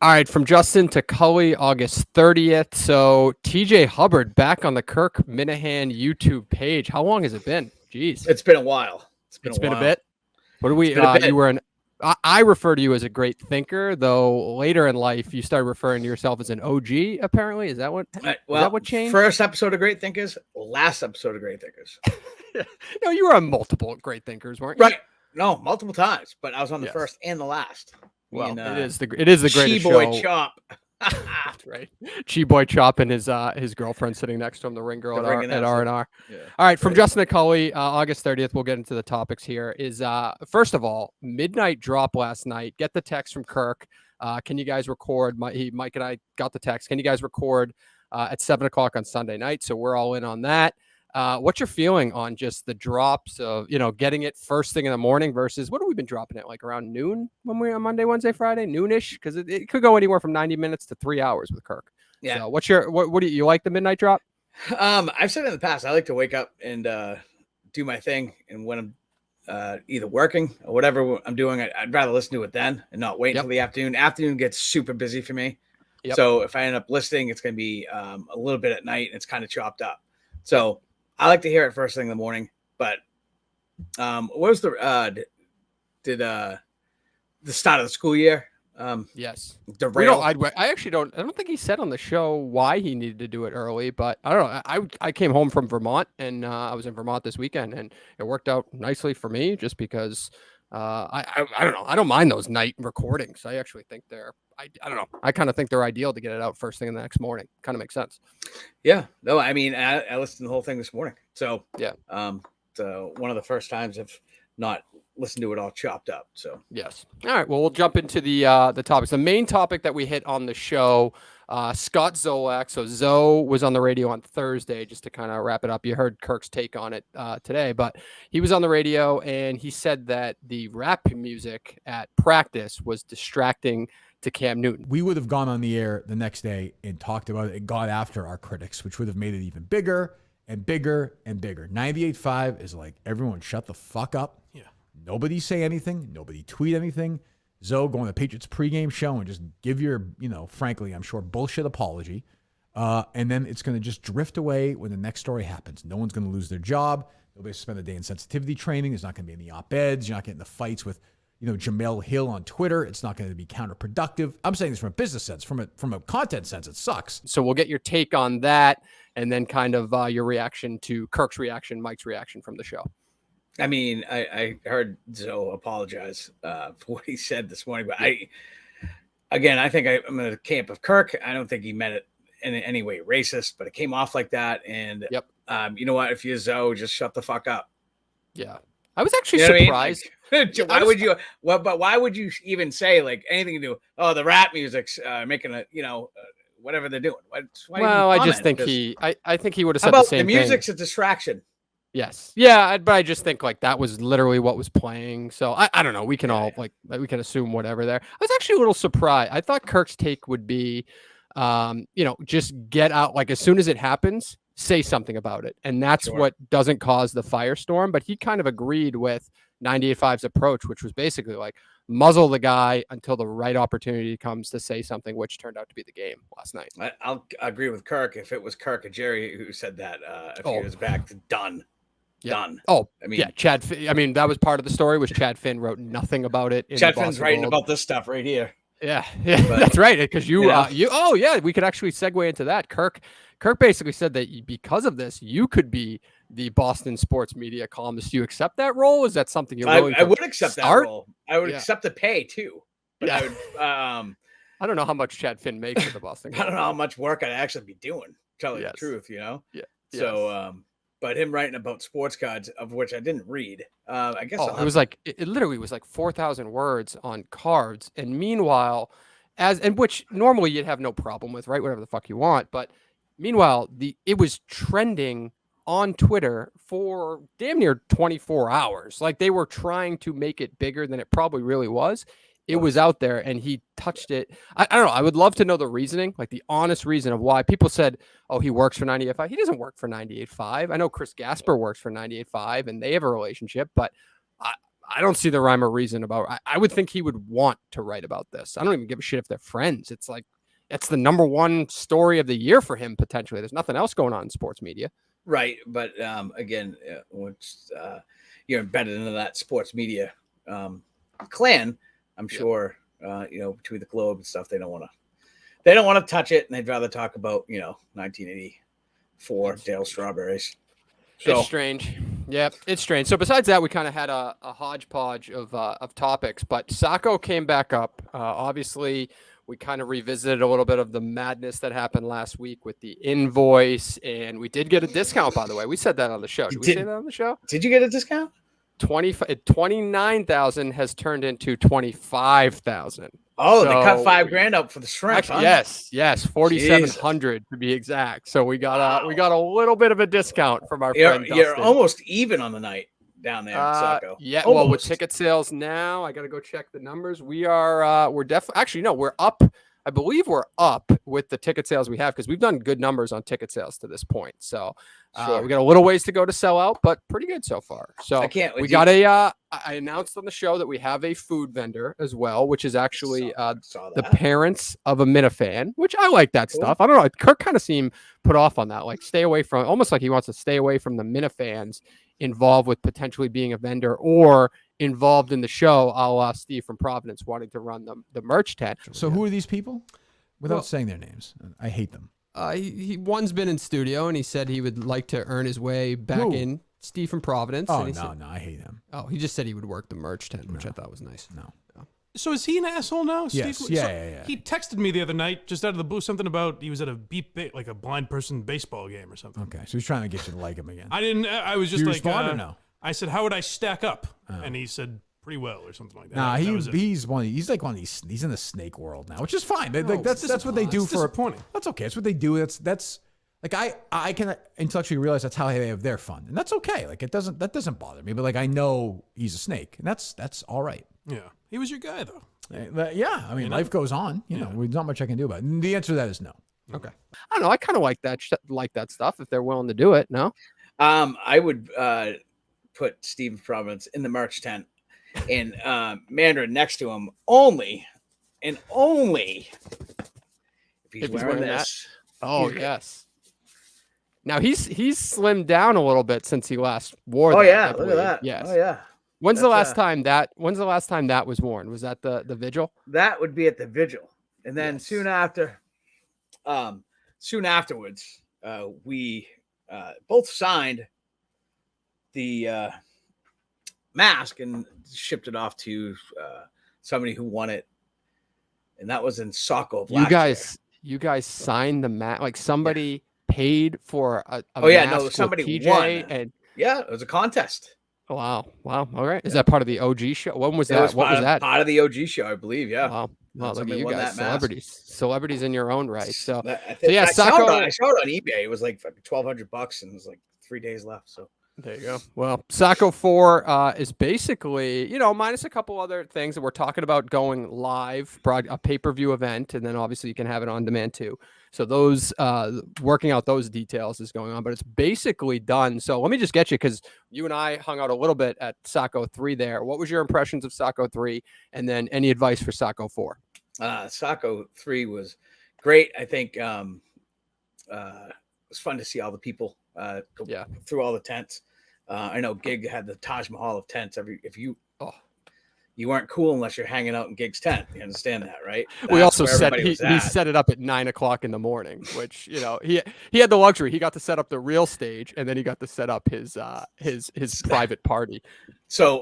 All right, from Justin to Cully, August 30th. So TJ Hubbard back on the Kirk Minahan YouTube page. How long has it been? Jeez. It's been a while. It's been a bit. What do we, It's been a bit. you were I refer to you as a great thinker, though later in life you started referring to yourself as an OG, apparently. Is that what, is that what changed? First episode of Great Thinkers, last episode of Great Thinkers. No, you were on multiple Great Thinkers, weren't you? Right. No, multiple times, but I was on the first and the last. Well, it is the greatest Chi-Boy show. Chop. That's right. Chi-Boy Chop and his girlfriend sitting next to him, the ring girl at R&R. Yeah. All right, from Justin to Cully, August 30th, we'll get into the topics here. Is first of all, midnight drop last night. Get the text from Kirk. Can you guys record? Mike and I got the text. Can you guys record at 7 o'clock on Sunday night? So we're all in on that. What's your feeling on just the drops of, getting it first thing in the morning versus what have we been dropping it like around noon when we're on Monday, Wednesday, Friday, noonish? Because it could go anywhere from 90 minutes to 3 hours with Kirk. Yeah. So what do you like the midnight drop? I've said in the past, I like to wake up and do my thing. And when I'm either working or whatever I'm doing, I'd rather listen to it then and not wait until the afternoon. Afternoon gets super busy for me. Yep. So if I end up listening, it's going to be a little bit at night and it's kind of chopped up. So I like to hear it first thing in the morning, but what was the start of the school year? Yes. Derail. I actually don't think he said on the show why he needed to do it early, but I don't know. I came home from Vermont and I was in Vermont this weekend and it worked out nicely for me just because I don't know. I don't mind those night recordings. I actually think I don't know. I kind of think they're ideal to get it out first thing in the next morning. Kind of makes sense. Yeah. No, I mean, I listened to the whole thing this morning. So yeah. So one of the first times I've not listened to it all chopped up. So yes. All right. Well, we'll jump into the topics. The main topic that we hit on the show, Scott Zolak. So Zoe was on the radio on Thursday, just to kind of wrap it up. You heard Kirk's take on it today, but he was on the radio and he said that the rap music at practice was distracting to Cam Newton. We would have gone on the air the next day and talked about it and got after our critics, which would have made it even bigger and bigger and bigger. 98.5 is like, everyone shut the fuck up. Yeah. Nobody say anything. Nobody tweet anything. Zoe, go on the Patriots pregame show and just give your, frankly, I'm sure, bullshit apology. And then it's going to just drift away when the next story happens. No one's going to lose their job. Nobody's spend a day in sensitivity training. There's not going to be any op-eds. You're not getting the fights with Jamel Hill on Twitter. It's not going to be counterproductive. I'm saying this from a business sense. From a content sense, it sucks. So we'll get your take on that and then kind of your reaction to Kirk's reaction, Mike's reaction from the show. I mean, I heard Zoe apologize for what he said this morning, but I think I'm in the camp of Kirk. I don't think he meant it in any way racist, but it came off like that. And you know what? If you're Zoe, just shut the fuck up. Yeah. I was actually surprised. Why would you even say like anything to do? Oh, the rap music's making a whatever they're doing. I just think I think he would have said the same thing. The music's a distraction. Yes. Yeah, but I just think like that was literally what was playing. So I don't know. We can all we can assume whatever there. I was actually a little surprised. I thought Kirk's take would be, just get out like as soon as it happens, say something about it. And that's what doesn't cause the firestorm. But he kind of agreed with 98.5's approach, which was basically like muzzle the guy until the right opportunity comes to say something, which turned out to be the game last night. I'll agree with Kirk. If it was Kirk and Jerry who said that a few years back, done. Done. Oh, I mean, Chad. I mean, that was part of the story. Was Chad Finn wrote nothing about it. Chad Finn's writing about this stuff right here. Yeah, that's right. Because we could actually segue into that. Kirk basically said that because of this, you could be the Boston sports media columnist. Do you accept that role? Is that something you're willing to I would accept that role. I would accept the pay too. But I would. I don't know how much Chad Finn makes at the Boston. I don't know how much work I'd actually be doing. Tell you the truth, Yeah. So. But him writing about sports cards, of which I didn't read, I guess. It was like it literally was like 4,000 words on cards, and meanwhile, which normally you'd have no problem with, right? Whatever the fuck you want, but meanwhile, it was trending on Twitter for damn near 24 hours. Like they were trying to make it bigger than it probably really was. It was out there and he touched it. I don't know. I would love to know the reasoning, like the honest reason of why people said, oh, he works for 98.5. He doesn't work for 98.5. I know Chris Gasper works for 98.5 and they have a relationship, but I don't see the rhyme or reason about. I would think he would want to write about this. I don't even give a shit if they're friends. It's like it's the number one story of the year for him potentially. There's nothing else going on in sports media. Right, but again, once you're embedded into that sports media clan, I'm sure between the Globe and stuff, they don't want to touch it, and they'd rather talk about 1984 Dale Strawberries. So. It's strange. Yeah, it's strange. So besides that, we kind of had a hodgepodge of topics, but Sako came back up. Obviously, we kind of revisited a little bit of the madness that happened last week with the invoice, and we did get a discount, by the way. We said that on the show. Did we say that on the show? Did you get a discount? 29,000 has turned into 25,000. Oh, so, they cut $5,000 up for the shrimp. Actually, yes, 4,700 to be exact. So we got a little bit of a discount from our friend Dustin. You're almost even on the night down there in Sako. Yeah, almost. Well, with ticket sales now, I got to go check the numbers. We're definitely actually no, we're up. I believe we're up with the ticket sales we have because we've done good numbers on ticket sales to this point. So we got a little ways to go to sell out, but pretty good so far. So I announced on the show that we have a food vendor as well, which is actually the parents of a Minifan, which I like that stuff. I don't know. Kirk kind of seemed put off on that, like stay away from, almost like he wants to stay away from the Minifans involved with potentially being a vendor or involved in the show, a la Steve from Providence wanting to run the merch tent. So who are these people? Without saying their names, I hate them. One's been in studio and he said he would like to earn his way back in. Steve from Providence. Oh, no, I hate him. Oh, he just said he would work the merch tent, which I thought was nice. No. So is he an asshole now? Yes. Steve? Yeah. He texted me the other night, just out of the blue, something about he was at like a blind person baseball game or something. Okay, so he's trying to get you to like him again. I didn't. I was just you like, respond or no? I said, how would I stack up? And he said, pretty well, or something like that. Nah, he's like one of these. He's in the snake world now, which is fine. That's what they do for. Disappointing. That's okay. That's what they do. That's like I can intellectually realize that's how they have their fun, and that's okay. Like that doesn't bother me. But like I know he's a snake, and that's all right. Yeah, he was your guy though. Yeah, I mean, life goes on. There's not much I can do about it. The answer to that is no. Okay. I don't know. I kind of like that stuff if they're willing to do it. No. I would put Steve Providence in the merch tent and Mandarin next to him only if he's wearing this. That. Oh yes. Now he's slimmed down a little bit since he last wore that. Oh yeah, look at that. Yes. Oh yeah. When's the last time that was worn? Was that the vigil? That would be at the vigil. And then soon afterwards, we both signed the mask and shipped it off to somebody who won it. And that was in Sako. You guys signed the mask, like somebody paid for a mask somebody TJ won. And it was a contest. Wow. All right. Is that part of the OG show? When was that? What was that? Part of the OG show, I believe. Yeah. Wow. Well, look at you guys, celebrities in your own right. So, I saw it on eBay. It was like $1,200 and it was like 3 days left. So there you go. Well, Sako 4 is basically, minus a couple other things that we're talking about going live, a pay-per-view event, and then obviously you can have it on demand too. So those working out those details is going on, but it's basically done. So let me just get you, because you and I hung out a little bit at Sako 3 there. What was your impressions of Sako 3, and then any advice for Sako 4? Sako 3 was great. I think it was fun to see all the people go through all the tents. I know Gig had the Taj Mahal of tents. You weren't cool unless you're hanging out in Gig's tent. You understand that, right? We also said he set it up at 9:00 in the morning, which he had the luxury. He got to set up the real stage, and then he got to set up his private party. So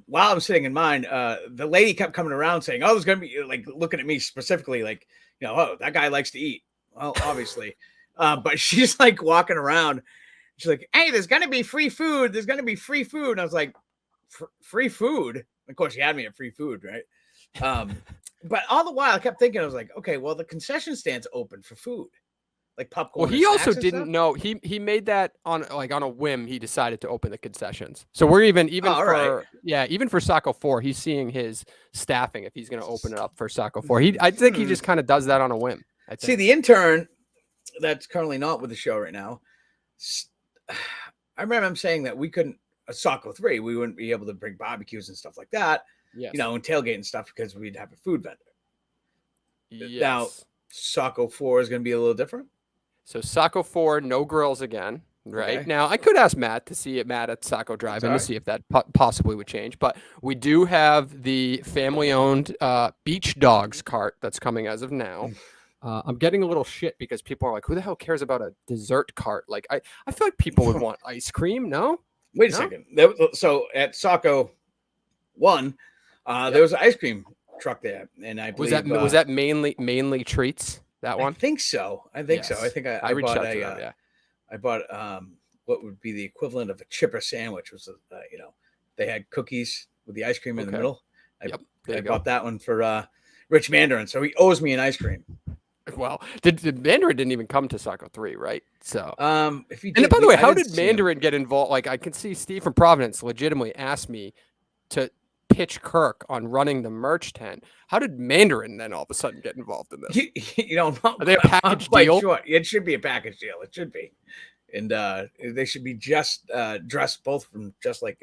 while I'm sitting in mine, the lady kept coming around saying, "Oh, there's gonna be," like looking at me specifically, like, "Oh, that guy likes to eat." Well, obviously, but she's like walking around. She's like, "Hey, there's gonna be free food. There's gonna be free food." And I was like, "Free food?" Of course, she had me at free food, right? But all the while, I kept thinking, I was like, okay, well, the concession stand's open for food, like popcorn. Well, he also didn't know. He made that on a whim. He decided to open the concessions. So we're even for Sako 4, he's seeing his staffing if he's going to open it up for Sako 4. I think he just kind of does that on a whim. See, the intern that's currently not with the show right now, I remember him saying that we couldn't a Saco 3, we wouldn't be able to bring barbecues and stuff like that. Yes. And tailgate and stuff because we'd have a food vendor. Yes. Now, Saco 4 is going to be a little different. So Saco 4, no grills again. Right. Okay. Now, I could ask Matt at Saco Drive-In to see if that possibly would change. But we do have the family-owned Beach Dogs cart that's coming as of now. I'm getting a little shit because people are like, who the hell cares about a dessert cart? Like, I feel like people would want ice cream. No? Wait a second. So at Saco 1, there was an ice cream truck there. And I believe... Was that mainly treats, that one? I think so. I think I reached bought out to them, I bought what would be the equivalent of a chipper sandwich. Was they had cookies with the ice cream in the middle. I bought that one for Rich Mandarin, so he owes me an ice cream. Well, did Mandarin didn't even come to Saco 3, right? So if he did, and by the way, how did Mandarin get involved? Like I can see Steve from Providence legitimately asked me to pitch Kirk on running the merch tent. How did Mandarin then all of a sudden get involved in this? You don't know. Are they a package deal? Sure. It should be a package deal. It should be. And they should be just dressed both from just like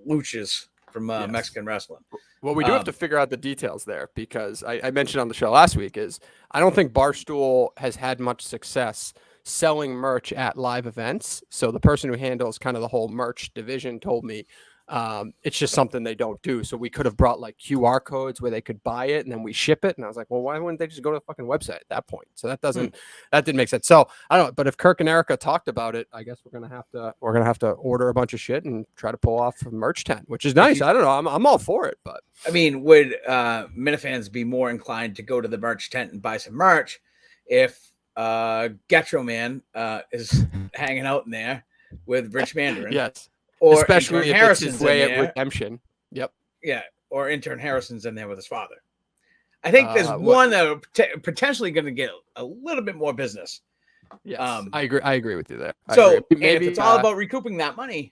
luchas from Mexican wrestling. Well, we do have to figure out the details there because I mentioned on the show last week is I don't think Barstool has had much success selling merch at live events. So the person who handles kind of the whole merch division told me it's just something they don't do. So we could have brought like QR codes where they could buy it and then we ship it. And I was like, well, why wouldn't they just go to the fucking website at that point? So that didn't make sense. So I don't know, but if Kirk and Erica talked about it, I guess we're going to have to order a bunch of shit and try to pull off a merch tent, which is nice. I don't know. I'm all for it, but I mean, would Minifans be more inclined to go to the merch tent and buy some merch if Getro Man is hanging out in there with Rich Mandarin? Yes. Or especially if Harrison's it's his way at redemption. Yep. Yeah. Or intern Harrison's in there with his father. I think there's one that are potentially going to get a little bit more business. Yes. I agree with you there. So maybe if it's all about recouping that money,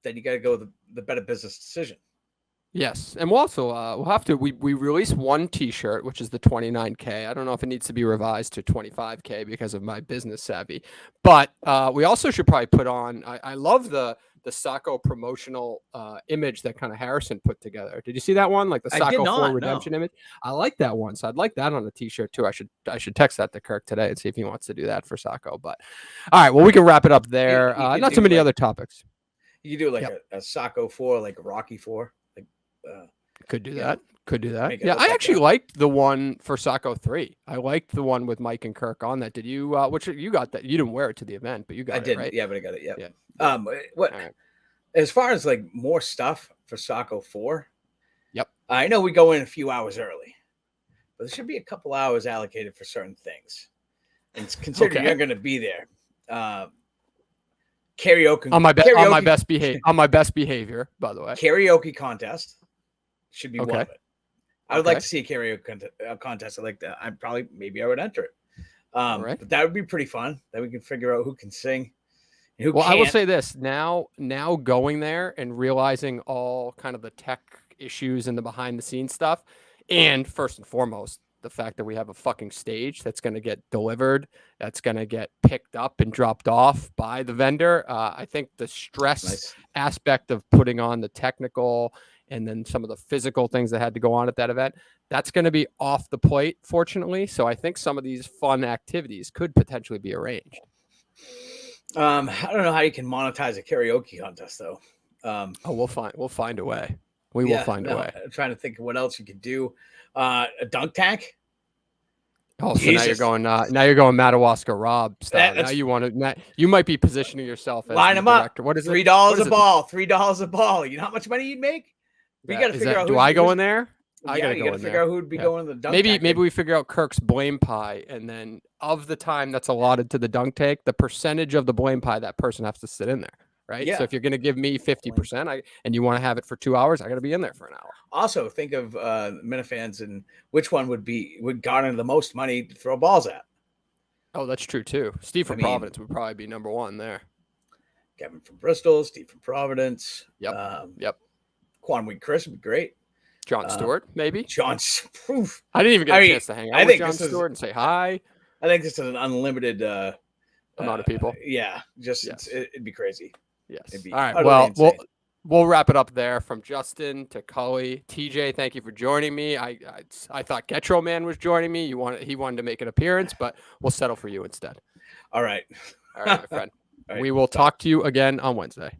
then you got to go with the better business decision. Yes. And we'll also, we'll have to, we released one t-shirt, which is the 29K. I don't know if it needs to be revised to 25K because of my business savvy, but we also should probably put on, I love the Sako promotional image that kind of Harrison put together. Did you see that one? Like the Sako 4 redemption image? I like that one. So I'd like that on the t-shirt too. I should text that to Kirk today and see if he wants to do that for Sako, but all right, well, we can wrap it up there. Not too many other topics. You could do like a Sako 4, like a Rocky 4. Could do that. Yeah, I actually liked the one for Saco 3. I liked the one with Mike and Kirk on that. Did you? Which you got that? You didn't wear it to the event, but you got it, right? Yeah, but I got it. Yeah. As far as like more stuff for Saco 4? Yep. I know we go in a few hours early, but there should be a couple hours allocated for certain things. And considering you're going to be there, karaoke on my best behavior, by the way. Karaoke contest should be one of it. I would like to see a karaoke contest. I like that. Maybe I would enter it. But that would be pretty fun. Then we can figure out who can sing and who can't. I will say this now going there and realizing all kind of the tech issues and the behind the scenes stuff. And first and foremost, the fact that we have a fucking stage that's going to get delivered, that's going to get picked up and dropped off by the vendor. I think the stress aspect of putting on the technical and then some of the physical things that had to go on at that event, that's going to be off the plate, fortunately. So I think some of these fun activities could potentially be arranged. I don't know how you can monetize a karaoke contest, though. We'll find a way. We will find a way. I'm trying to think of what else you could do. A dunk tank. Oh, so now you're going Madawaska Rob style. Now you want to. You might be positioning yourself as line them director. up. What is it? $3 a ball. $3 a ball. You know how much money you'd make? We got to figure out. Do I go in there? I gotta go in there. Figure out who would be going to the dunk tank. Maybe we figure out Kirk's blame pie, and then of the time that's allotted to the dunk tank, the percentage of the blame pie that person has to sit in there. Right. Yeah. So if you're going to give me 50%, and you want to have it for 2 hours, I got to be in there for an hour. Also, think of Minifans and which one would garner the most money to throw balls at. Oh, that's true too. Steve from Providence would probably be number one there. Kevin from Bristol, Steve from Providence. Yep. Quanweed Chris would be great. John Stewart, maybe. John's proof. I didn't even get a chance to hang out with John Stewart and say hi. I think this is an unlimited amount of people. It'd be crazy. Yes. All right. Well, insane. we'll wrap it up there. From Justin to Cully, TJ, thank you for joining me. I thought Getro Man was joining me. He wanted to make an appearance, but we'll settle for you instead. All right. All right, my friend. We will talk to you again on Wednesday.